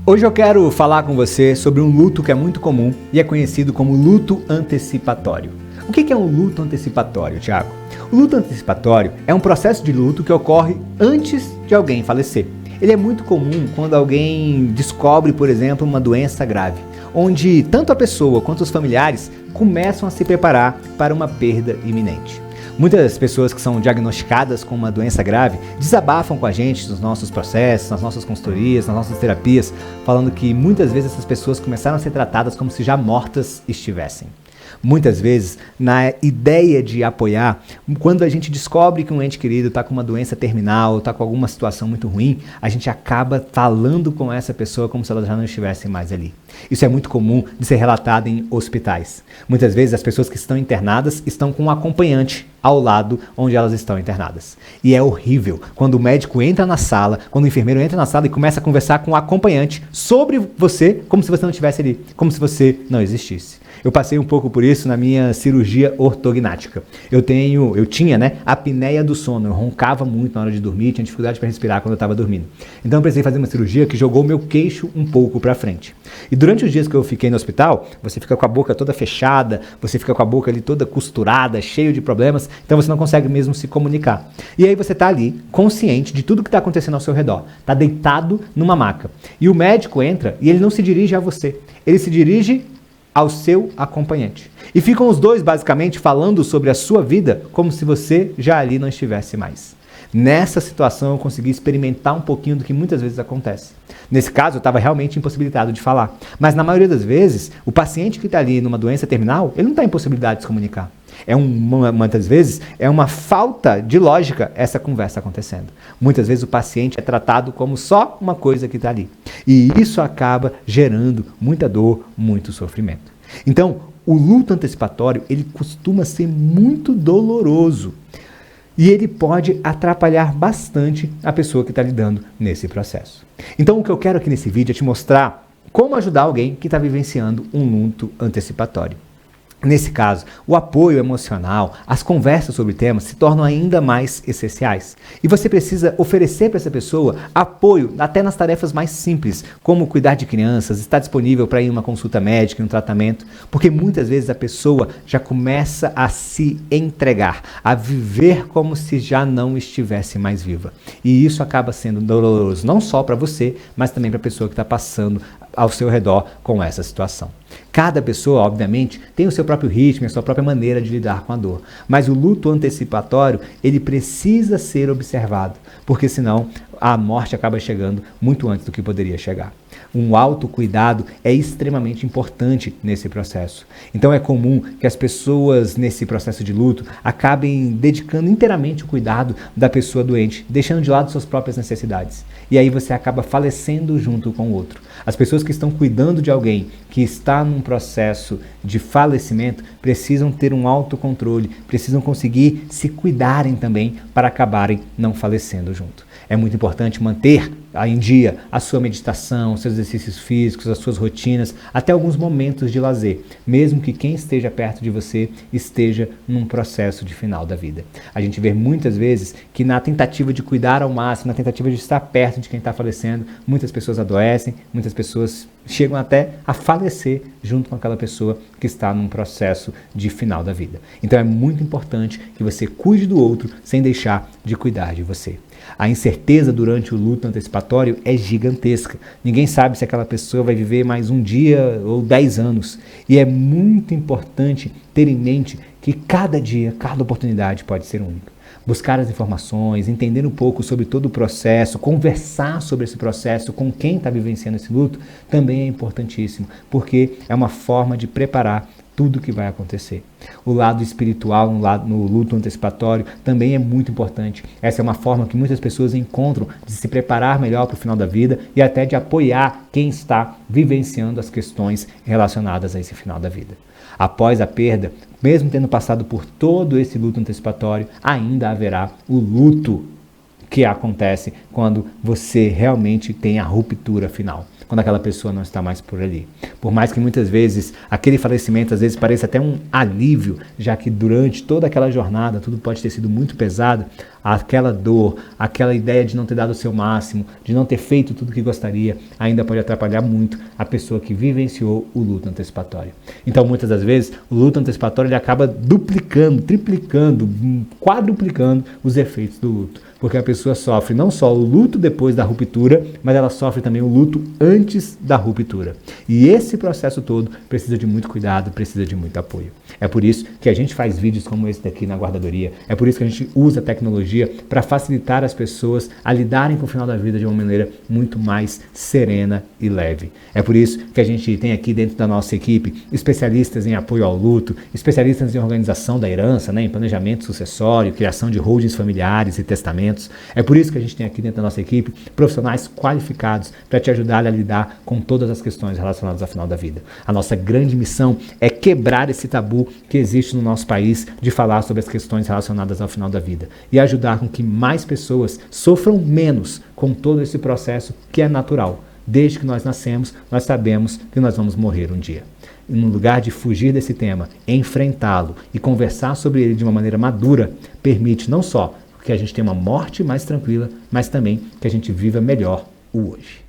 Hoje eu quero falar com você sobre um luto que é muito comum e é conhecido como luto antecipatório. O que é um luto antecipatório, Thiago? O luto antecipatório é um processo de luto que ocorre antes de alguém falecer. Ele é muito comum quando alguém descobre, por exemplo, uma doença grave, onde tanto a pessoa quanto os familiares começam a se preparar para uma perda iminente. Muitas pessoas que são diagnosticadas com uma doença grave desabafam com a gente nos nossos processos, nas nossas consultorias, nas nossas terapias, falando que muitas vezes essas pessoas começaram a ser tratadas como se já mortas estivessem. Muitas vezes, na ideia de apoiar, quando a gente descobre que um ente querido está com uma doença terminal, está com alguma situação muito ruim, a gente acaba falando com essa pessoa como se ela já não estivesse mais ali. Isso é muito comum de ser relatado em hospitais. Muitas vezes as pessoas que estão internadas estão com um acompanhante ao lado onde elas estão internadas. E é horrível quando o médico entra na sala, quando o enfermeiro entra na sala e começa a conversar com o acompanhante sobre você, como se você não estivesse ali, como se você não existisse. Eu passei um pouco por isso na minha cirurgia ortognática. Eu tinha, a apneia do sono. Eu roncava muito na hora de dormir, tinha dificuldade para respirar quando eu estava dormindo. Então eu precisei fazer uma cirurgia que jogou meu queixo um pouco para frente. E durante os dias que eu fiquei no hospital, você fica com a boca toda fechada, você fica com a boca ali toda costurada, cheio de problemas, então você não consegue mesmo se comunicar. E aí você está ali, consciente de tudo que está acontecendo ao seu redor. Está deitado numa maca. E o médico entra e ele não se dirige a você. Ele se dirige ao seu acompanhante. E ficam os dois basicamente falando sobre a sua vida como se você já ali não estivesse mais. Nessa situação eu consegui experimentar um pouquinho do que muitas vezes acontece. Nesse caso eu estava realmente impossibilitado de falar. Mas na maioria das vezes, o paciente que está ali numa doença terminal, ele não está em possibilidade de se comunicar. Muitas vezes é uma falta de lógica essa conversa acontecendo. Muitas vezes o paciente é tratado como só uma coisa que está ali. E isso acaba gerando muita dor, muito sofrimento. Então, o luto antecipatório, ele costuma ser muito doloroso. E ele pode atrapalhar bastante a pessoa que está lidando nesse processo. Então, o que eu quero aqui nesse vídeo é te mostrar como ajudar alguém que está vivenciando um luto antecipatório. Nesse caso, o apoio emocional, as conversas sobre temas se tornam ainda mais essenciais. E você precisa oferecer para essa pessoa apoio até nas tarefas mais simples, como cuidar de crianças, estar disponível para ir em uma consulta médica, em um tratamento, porque muitas vezes a pessoa já começa a se entregar, a viver como se já não estivesse mais viva. E isso acaba sendo doloroso não só para você, mas também para a pessoa que está passando ao seu redor com essa situação. Cada pessoa, obviamente, tem o seu próprio ritmo, a sua própria maneira de lidar com a dor. Mas o luto antecipatório, ele precisa ser observado, porque senão a morte acaba chegando muito antes do que poderia chegar. Um autocuidado é extremamente importante nesse processo. Então é comum que as pessoas nesse processo de luto acabem dedicando inteiramente o cuidado da pessoa doente, deixando de lado suas próprias necessidades. E aí você acaba falecendo junto com o outro. As pessoas que estão cuidando de alguém que está num processo de falecimento precisam ter um autocontrole, precisam conseguir se cuidarem também para acabarem não falecendo junto. É muito importante manter em dia a sua meditação, seus exercícios físicos, as suas rotinas, até alguns momentos de lazer, mesmo que quem esteja perto de você esteja num processo de final da vida. A gente vê muitas vezes que na tentativa de cuidar ao máximo, na tentativa de estar perto de quem está falecendo, muitas pessoas adoecem, muitas pessoas chegam até a falecer junto com aquela pessoa que está num processo de final da vida. Então é muito importante que você cuide do outro sem deixar de cuidar de você. A incerteza durante o luto antecipatório é gigantesca. Ninguém sabe se aquela pessoa vai viver mais um dia ou 10 anos. E é muito importante ter em mente que cada dia, cada oportunidade pode ser única. Buscar as informações, entender um pouco sobre todo o processo, conversar sobre esse processo com quem está vivenciando esse luto, também é importantíssimo, porque é uma forma de preparar tudo o que vai acontecer. O lado espiritual no luto antecipatório também é muito importante. Essa é uma forma que muitas pessoas encontram de se preparar melhor para o final da vida e até de apoiar quem está vivenciando as questões relacionadas a esse final da vida. Após a perda, mesmo tendo passado por todo esse luto antecipatório, ainda haverá o luto que acontece quando você realmente tem a ruptura final, quando aquela pessoa não está mais por ali. Por mais que muitas vezes aquele falecimento às vezes pareça até um alívio, já que durante toda aquela jornada tudo pode ter sido muito pesado, aquela dor, aquela ideia de não ter dado o seu máximo, de não ter feito tudo o que gostaria, ainda pode atrapalhar muito a pessoa que vivenciou o luto antecipatório. Então, muitas das vezes, o luto antecipatório ele acaba duplicando, triplicando, quadruplicando os efeitos do luto. Porque a pessoa sofre não só o luto depois da ruptura, mas ela sofre também o luto antes da ruptura. E esse processo todo precisa de muito cuidado, precisa de muito apoio. É por isso que a gente faz vídeos como esse daqui na guardadoria, é por isso que a gente usa a tecnologia para facilitar as pessoas a lidarem com o final da vida de uma maneira muito mais serena e leve. É por isso que a gente tem aqui dentro da nossa equipe especialistas em apoio ao luto, especialistas em organização da herança, em planejamento sucessório, criação de holdings familiares e testamentos. É por isso que a gente tem aqui dentro da nossa equipe profissionais qualificados para te ajudar a lidar com todas as questões relacionadas ao final da vida. A nossa grande missão é quebrar esse tabu que existe no nosso país de falar sobre as questões relacionadas ao final da vida e ajudar com que mais pessoas sofram menos com todo esse processo que é natural. Desde que nós nascemos, nós sabemos que nós vamos morrer um dia. E no lugar de fugir desse tema, enfrentá-lo e conversar sobre ele de uma maneira madura, permite não só que a gente tenha uma morte mais tranquila, mas também que a gente viva melhor o hoje.